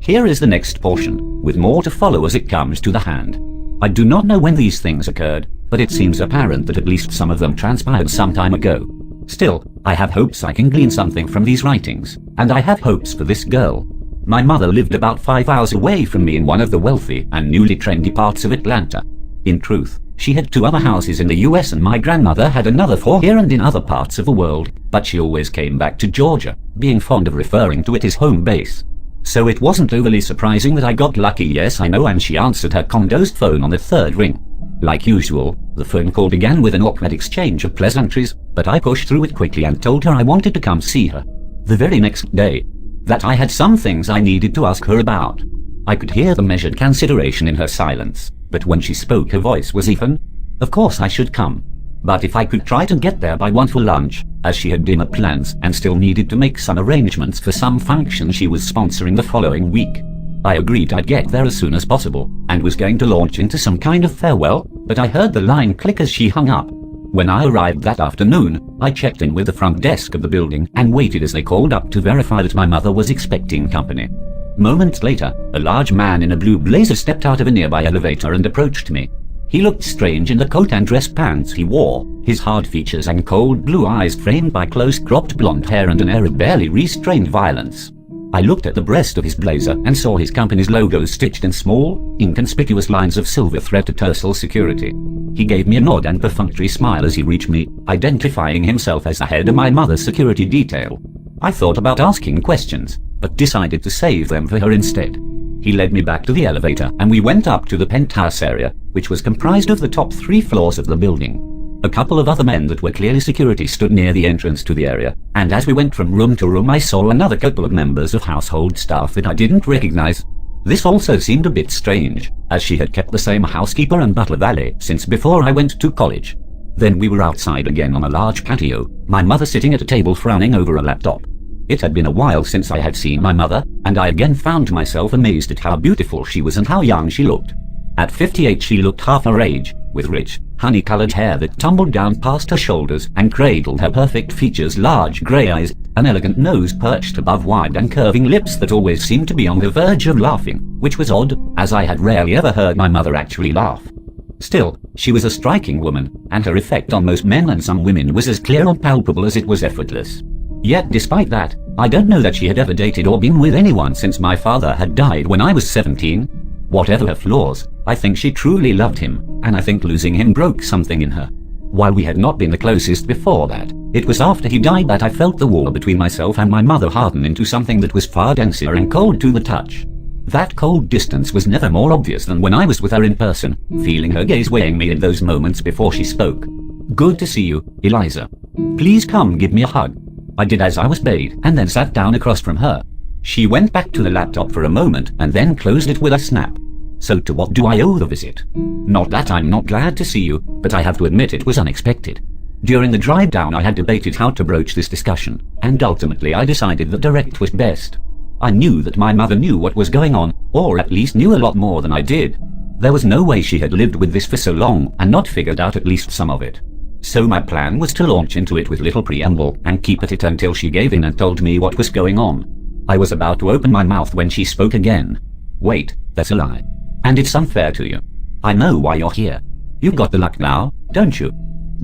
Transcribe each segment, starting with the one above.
Here is the next portion, with more to follow as it comes to the hand. I do not know when these things occurred, but it seems apparent that at least some of them transpired some time ago. Still, I have hopes I can glean something from these writings, and I have hopes for this girl. My mother lived about 5 hours away from me in one of the wealthy and newly trendy parts of Atlanta. In truth, she had 2 other houses in the US and my grandmother had another 4 here and in other parts of the world, but she always came back to Georgia, being fond of referring to it as home base. So it wasn't overly surprising that I got lucky, yes I know, and she answered her condosed phone on the 3rd ring. Like usual, the phone call began with an awkward exchange of pleasantries, but I pushed through it quickly and told her I wanted to come see her. The very next day, that I had some things I needed to ask her about. I could hear the measured consideration in her silence, but when she spoke her voice was even. Of course I should come, but if I could try to get there by 1 for lunch, as she had dinner plans and still needed to make some arrangements for some function she was sponsoring the following week. I agreed I'd get there as soon as possible, and was going to launch into some kind of farewell, but I heard the line click as she hung up. When I arrived that afternoon, I checked in with the front desk of the building and waited as they called up to verify that my mother was expecting company. Moments later, a large man in a blue blazer stepped out of a nearby elevator and approached me. He looked strange in the coat and dress pants he wore, his hard features and cold blue eyes framed by close-cropped blonde hair and an air of barely restrained violence. I looked at the breast of his blazer and saw his company's logo stitched in small, inconspicuous lines of silver thread to tussle security. He gave me a nod and perfunctory smile as he reached me, identifying himself as the head of my mother's security detail. I thought about asking questions, but decided to save them for her instead. He led me back to the elevator and we went up to the penthouse area, which was comprised of the top 3 floors of the building. A couple of other men that were clearly security stood near the entrance to the area, and as we went from room to room I saw another couple of members of household staff that I didn't recognize. This also seemed a bit strange, as she had kept the same housekeeper and butler valet since before I went to college. Then we were outside again on a large patio, my mother sitting at a table frowning over a laptop. It had been a while since I had seen my mother, and I again found myself amazed at how beautiful she was and how young she looked. At 58 she looked half her age, with rich, honey-colored hair that tumbled down past her shoulders and cradled her perfect features, large grey eyes, an elegant nose perched above wide and curving lips that always seemed to be on the verge of laughing, which was odd, as I had rarely ever heard my mother actually laugh. Still, she was a striking woman, and her effect on most men and some women was as clear and palpable as it was effortless. Yet despite that, I don't know that she had ever dated or been with anyone since my father had died when I was 17. Whatever her flaws, I think she truly loved him, and I think losing him broke something in her. While we had not been the closest before that, it was after he died that I felt the wall between myself and my mother harden into something that was far denser and cold to the touch. That cold distance was never more obvious than when I was with her in person, feeling her gaze weighing me in those moments before she spoke. "Good to see you, Eliza. Please come give me a hug." I did as I was bade, and then sat down across from her. She went back to the laptop for a moment and then closed it with a snap. So to what do I owe the visit? Not that I'm not glad to see you, but I have to admit it was unexpected. During the drive down I had debated how to broach this discussion, and ultimately I decided that direct was best. I knew that my mother knew what was going on, or at least knew a lot more than I did. There was no way she had lived with this for so long and not figured out at least some of it. So my plan was to launch into it with little preamble and keep at it until she gave in and told me what was going on. I was about to open my mouth when she spoke again. "Wait, that's a lie. And it's unfair to you. I know why you're here. You've got the luck now, don't you?"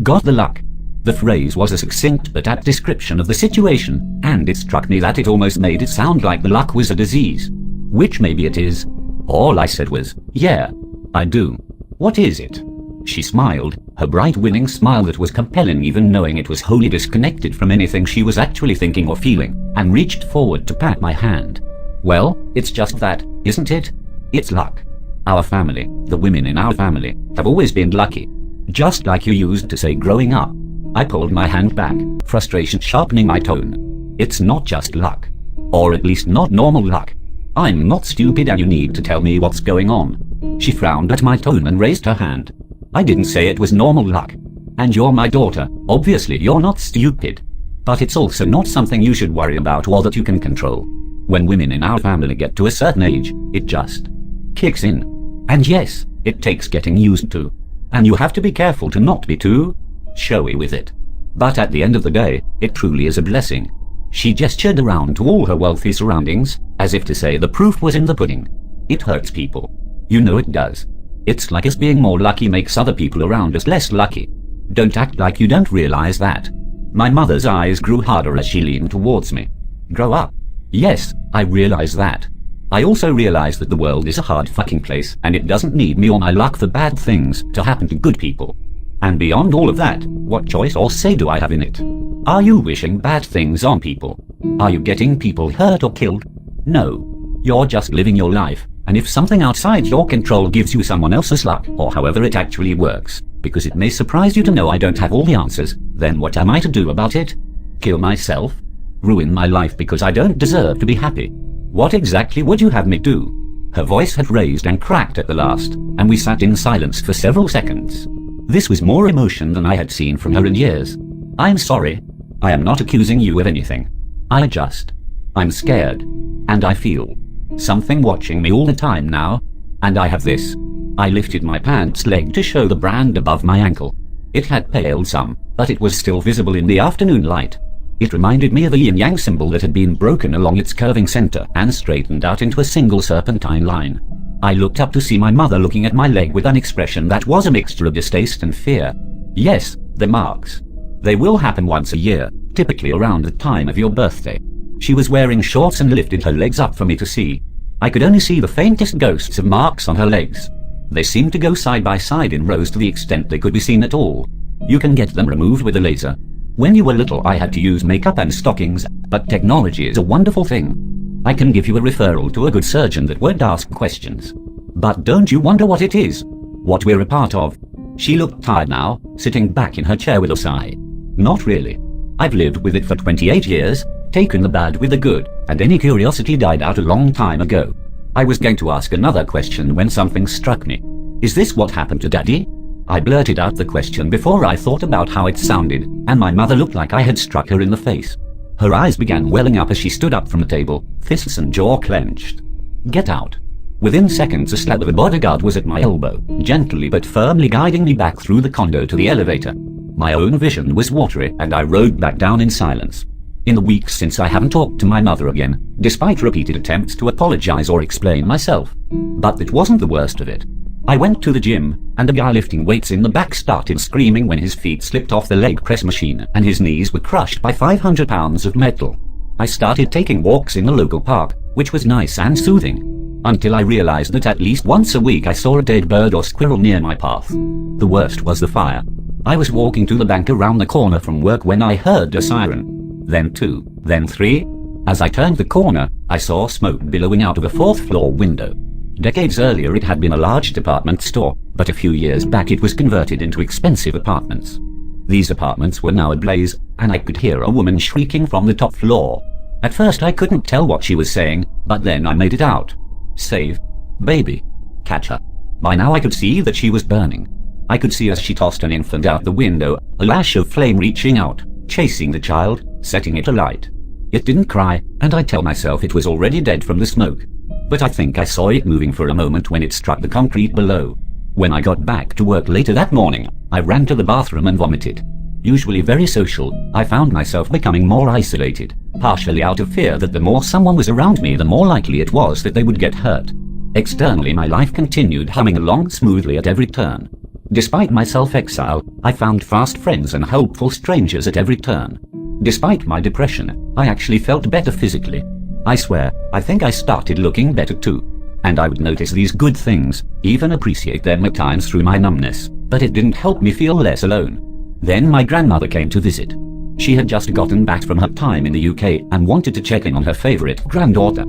Got the luck. The phrase was a succinct but apt description of the situation, and it struck me that it almost made it sound like the luck was a disease. Which maybe it is. All I said was, "Yeah, I do. What is it?" She smiled, her bright winning smile that was compelling even knowing it was wholly disconnected from anything she was actually thinking or feeling, and reached forward to pat my hand. "Well, it's just that, isn't it? It's luck. Our family, the women in our family, have always been lucky. Just like you used to say growing up." I pulled my hand back, frustration sharpening my tone. "It's not just luck. Or at least not normal luck. I'm not stupid and you need to tell me what's going on." She frowned at my tone and raised her hand. "I didn't say it was normal luck. And you're my daughter, obviously you're not stupid. But it's also not something you should worry about or that you can control. When women in our family get to a certain age, it just kicks in. And yes, it takes getting used to. And you have to be careful to not be too showy with it. But at the end of the day, it truly is a blessing. She gestured around to all her wealthy surroundings, as if to say the proof was in the pudding. It hurts people. You know it does. It's like us being more lucky makes other people around us less lucky. Don't act like you don't realize that. My mother's eyes grew harder as she leaned towards me. Grow up. Yes, I realize that. I also realize that the world is a hard fucking place and it doesn't need me or my luck for bad things to happen to good people. And beyond all of that, what choice or say do I have in it? Are you wishing bad things on people? Are you getting people hurt or killed? No. You're just living your life, and if something outside your control gives you someone else's luck, or however it actually works, because it may surprise you to know I don't have all the answers, then what am I to do about it? Kill myself? Ruin my life because I don't deserve to be happy? What exactly would you have me do? Her voice had raised and cracked at the last, and we sat in silence for several seconds. This was more emotion than I had seen from her in years. I'm sorry. I am not accusing you of anything. I'm scared. And I feel something watching me all the time now. And I have this. I lifted my pants leg to show the brand above my ankle. It had paled some, but it was still visible in the afternoon light. It reminded me of a yin-yang symbol that had been broken along its curving center and straightened out into a single serpentine line. I looked up to see my mother looking at my leg with an expression that was a mixture of distaste and fear. Yes, the marks. They will happen once a year, typically around the time of your birthday. She was wearing shorts and lifted her legs up for me to see. I could only see the faintest ghosts of marks on her legs. They seemed to go side by side in rows to the extent they could be seen at all. You can get them removed with a laser. When you were little I had to use makeup and stockings, but technology is a wonderful thing. I can give you a referral to a good surgeon that won't ask questions. But don't you wonder what it is? What we're a part of? She looked tired now, sitting back in her chair with a sigh. Not really. I've lived with it for 28 years, taken the bad with the good, and any curiosity died out a long time ago. I was going to ask another question when something struck me. Is this what happened to Daddy? I blurted out the question before I thought about how it sounded, and my mother looked like I had struck her in the face. Her eyes began welling up as she stood up from the table, fists and jaw clenched. Get out. Within seconds a slab of a bodyguard was at my elbow, gently but firmly guiding me back through the condo to the elevator. My own vision was watery and I rode back down in silence. In the weeks since I haven't talked to my mother again, despite repeated attempts to apologize or explain myself. But it wasn't the worst of it. I went to the gym, and a guy lifting weights in the back started screaming when his feet slipped off the leg press machine and his knees were crushed by 500 pounds of metal. I started taking walks in the local park, which was nice and soothing, until I realized that at least once a week I saw a dead bird or squirrel near my path. The worst was the fire. I was walking to the bank around the corner from work when I heard a siren. Then two, then three. As I turned the corner, I saw smoke billowing out of a fourth-floor window. Decades earlier it had been a large department store, but a few years back it was converted into expensive apartments. These apartments were now ablaze, and I could hear a woman shrieking from the top floor. At first I couldn't tell what she was saying, but then I made it out. Save. Baby. Catch her. By now I could see that she was burning. I could see as she tossed an infant out the window, a lash of flame reaching out, chasing the child, setting it alight. It didn't cry, and I tell myself it was already dead from the smoke. But I think I saw it moving for a moment when it struck the concrete below. When I got back to work later that morning, I ran to the bathroom and vomited. Usually very social, I found myself becoming more isolated, partially out of fear that the more someone was around me, the more likely it was that they would get hurt. Externally, my life continued humming along smoothly at every turn. Despite my self-exile, I found fast friends and hopeful strangers at every turn. Despite my depression, I actually felt better physically. I swear, I think I started looking better too. And I would notice these good things, even appreciate them at times through my numbness, but it didn't help me feel less alone. Then my grandmother came to visit. She had just gotten back from her time in the UK and wanted to check in on her favorite granddaughter.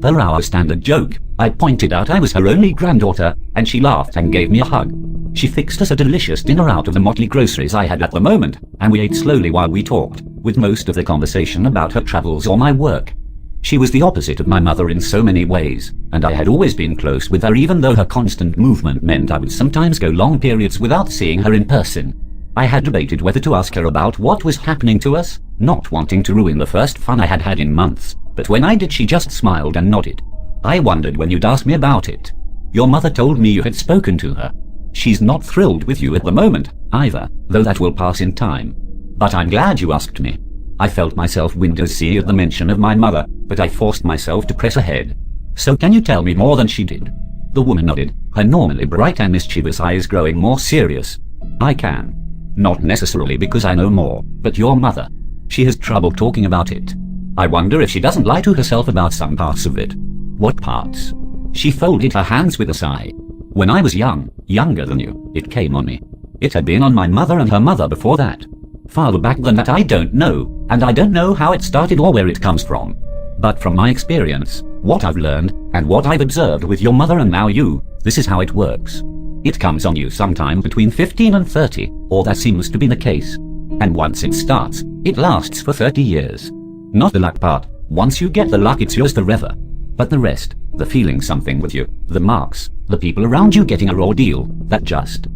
Per our standard joke, I pointed out I was her only granddaughter, and she laughed and gave me a hug. She fixed us a delicious dinner out of the motley groceries I had at the moment, and we ate slowly while we talked, with most of the conversation about her travels or my work. She was the opposite of my mother in so many ways, and I had always been close with her even though her constant movement meant I would sometimes go long periods without seeing her in person. I had debated whether to ask her about what was happening to us, not wanting to ruin the first fun I had had in months, but when I did she just smiled and nodded. I wondered when you'd ask me about it. Your mother told me you had spoken to her. She's not thrilled with you at the moment, either, though that will pass in time. But I'm glad you asked me. I felt myself windows see at the mention of my mother, but I forced myself to press ahead. So can you tell me more than she did? The woman nodded, her normally bright and mischievous eyes growing more serious. I can. Not necessarily because I know more, but your mother. She has trouble talking about it. I wonder if she doesn't lie to herself about some parts of it. What parts? She folded her hands with a sigh. When I was young, younger than you, it came on me. It had been on my mother and her mother before that. Farther back than that I don't know, and I don't know how it started or where it comes from. But from my experience, what I've learned, and what I've observed with your mother and now you, this is how it works. It comes on you sometime between 15 and 30, or that seems to be the case. And once it starts, it lasts for 30 years. Not the luck part. Once you get the luck, it's yours forever. But the rest, the feeling something with you, the marks, the people around you getting a raw deal, that just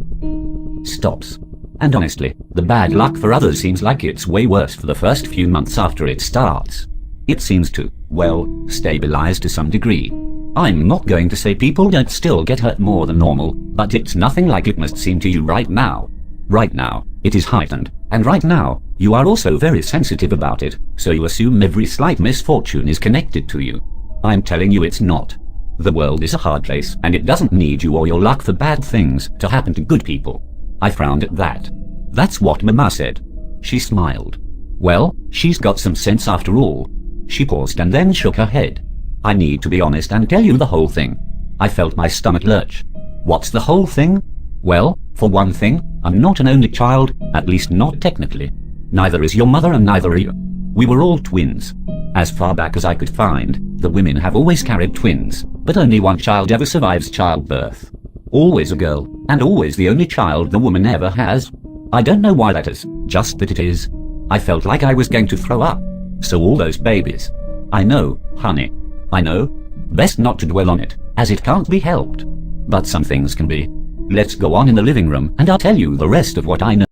stops. And honestly, the bad luck for others seems like it's way worse for the first few months after it starts. It seems to, well, stabilize to some degree. I'm not going to say people don't still get hurt more than normal, but it's nothing like it must seem to you right now. Right now, it is heightened, and right now, you are also very sensitive about it, so you assume every slight misfortune is connected to you. I'm telling you it's not. The world is a hard place, and it doesn't need you or your luck for bad things to happen to good people. I frowned at that. That's what Mama said. She smiled. Well, she's got some sense after all. She paused and then shook her head. I need to be honest and tell you the whole thing. I felt my stomach lurch. What's the whole thing? Well, for one thing, I'm not an only child, at least not technically. Neither is your mother and neither are you. We were all twins. As far back as I could find, the women have always carried twins, but only one child ever survives childbirth. Always a girl, and always the only child the woman ever has. I don't know why that is, just that it is. I felt like I was going to throw up. So all those babies. I know, honey. I know. Best not to dwell on it, as it can't be helped. But some things can be. Let's go on in the living room and I'll tell you the rest of what I know.